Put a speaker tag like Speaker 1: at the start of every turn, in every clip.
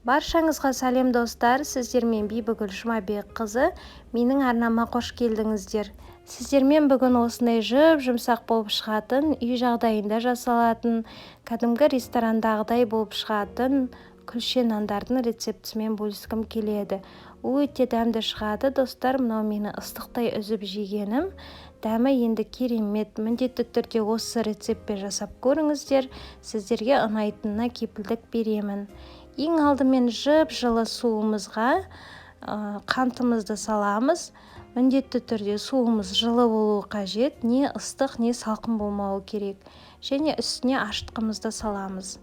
Speaker 1: Баршаңызға сәлем достар, сіздермен Бибігүл Жұмабекқызы, менің арнама қош келдіңіздер. Сіздермен бүгін осындай жұмсақ болып шығатын, үй жағдайында жасалатын, кәдімгі ресторандағыдай болып шығатын күлше нандардың рецептісімен бөліскім келеді. Өте дәмді шығады достар, мынау мені ыстықтай үзіп жегенім. Дәмі енді керемет, міндетті түрде осы рецептпен жасап көріңіздер, сіздерге ұнайтынына кепілдік беремін. Ең алдымен жылы суымызға қантымызды саламыз. Міндетті түрде суымыз жылы болуы қажет, не ыстық, не салқын болмауы керек. Және үстіне ашытқымызды саламыз.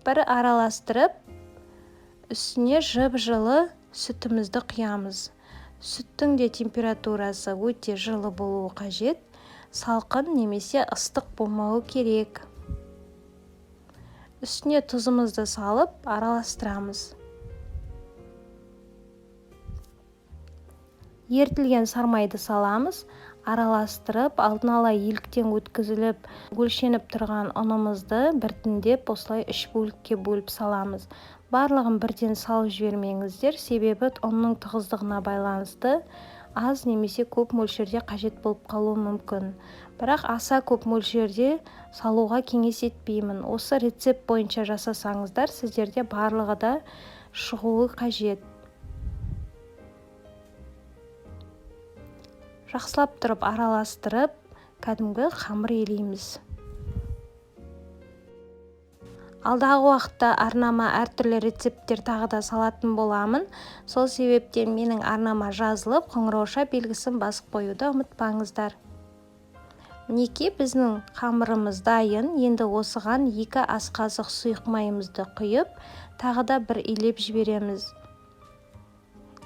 Speaker 1: Бір араластырып, үстіне жылы сүтімізді құямыз. Сүттің де температурасы өте жылы болуы қажет, салқын немесе ыстық болмауы керек. Үстіне тұзымызды салып араластырамыз. Ертілген сармайды саламыз, араластырып, алдын ала еліктен өткізіліп, өлшеніп тұрған ұнымызды біртіндеп осылай 3 бөлікке бөліп саламыз. Барлығын бірден салып жібермеңіздер, себебі ұнның тығыздығына байланысты аз немесе көп мөлшерде қажет болып қалуы мүмкін. Бірақ аса көп мөлшерде салуға кеңес етпеймін. Осы рецепт бойынша жасасаңыздар, сіздерде барлығы да шығуы қажет. Жақсылап тұрып араластырып, кәдімгі қамыр елейміз. Алдағы уақытта арнама әртүрлі рецепттер тағы да салатын боламын. Сол себептен менің арнама жазылып, қоңырауша белгісін басып қоюды ұмытпаңыздар. Мінекей біздің қамырымыз дайын. Енді осыған 2 ас қасық сұйық майымызды құйып, тағы да бір илеп жібереміз.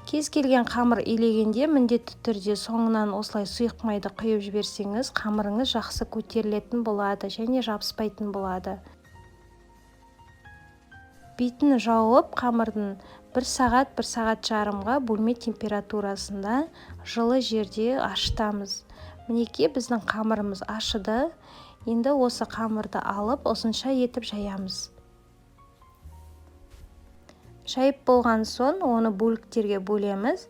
Speaker 1: Кез келген қамыр илегенде міндетті түрде соңынан осылай сұйық майды құйып жіберсеңіз, қамырыңыз жақсы көтерілетін болады және жабыспайтын болады. Бетін жауып, қамырдың 1 сағат, 1 сағат жарымға бөлме температурасында жылы жерде ашытамыз. Мінекей біздің қамырымыз ашыды. Енді осы қамырды алып, осынша етіп жаямыз. Жайып болған соң, оны бөліктерге бөлеміз.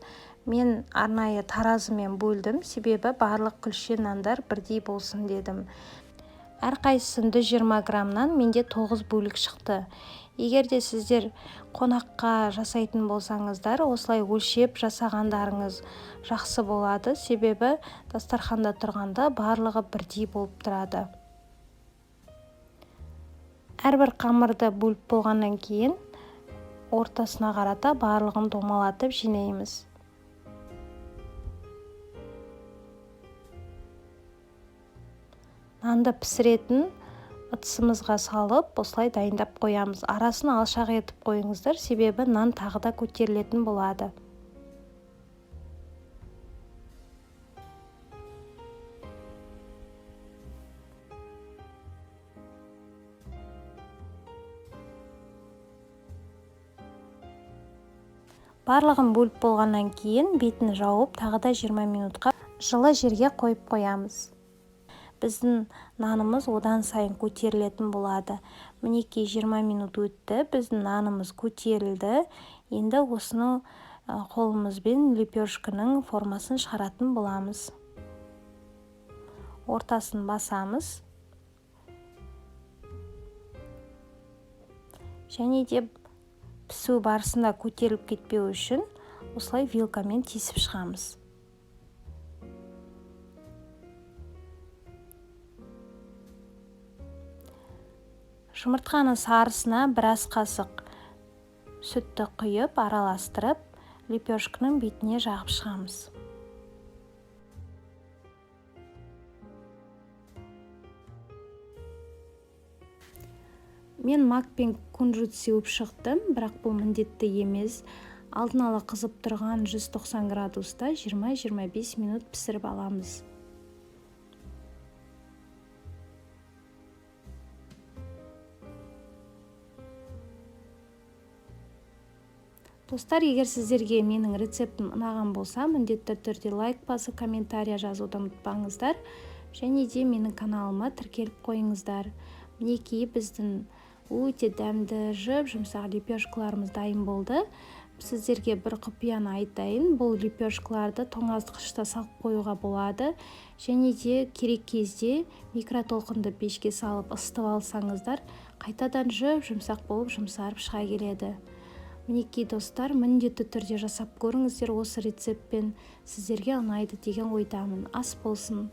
Speaker 1: Мен арнайы таразымен бөлдім, себебі барлық күлше нандар бірдей болсын дедім. Әрқайсысын 120 граммнан менде 9 бөлік шықты. Егер де сіздер қонаққа жасайтын болсаңыздар, осылай өлшеп жасағандарыңыз жақсы болады, себебі дастарханда тұрғанда барлығы бірдей болып тұрады. Әрбір қамырды бөліп болғаннан кейін ортасына қарата барлығын домалатып жинаймыз. Нанды пісіретін ыдысымызға салып, осылай дайындап қоямыз. Арасын алшақ етіп қойыңыздар, себебі нан тағы да көтерілетін болады. Барлығын бөліп болғаннан кейін бетін жауып, тағы да 20 минутқа жылы жерге қойып қоямыз. Біздің нанымыз одан сайын көтерілетін болады. Мінекей 20 минут өтті, біздің нанымыз көтерілді. Енді осыны қолымызбен лепешканың формасын шығаратын боламыз. Ортасын басамыз. Және де пісу барысында көтеріліп кетпеу үшін осылай вилкамен тесіп шығамыз. Жұмыртқаның сарысына 1 ас қасық сүтті құйып, араластырып, лепешканың бетіне жағып шығамыз. Мен мак пен кунжут сеуіп шықтым, бірақ бұл міндетті емес. Алдын ала қызып тұрған 190 градуста 20-25 минут пісіріп аламыз. Достар, егер сіздерге менің рецептім ұнаған болса, міндетті түрде лайк басып, комментария жазуды ұмытпаңыздар. Және де менің каналыма тіркеліп қойыңыздар. Мінекей біздің өте дәмді жұмсақ лепешкаларымыз дайын болды. Сіздерге бір құпияны айтайын, бұл лепешкаларды тоңазытқышта салып қоюға болады, және де керек кезде микротолқынды пешке салып ысытып алсаңыздар, қайтадан жұмсақ болып жұмсарып шыға келеді. Мінекей достар, міндетті түрде жасап көріңіздер осы рецептпен, сіздерге ұнайды деген ойдамын. Ас болсын.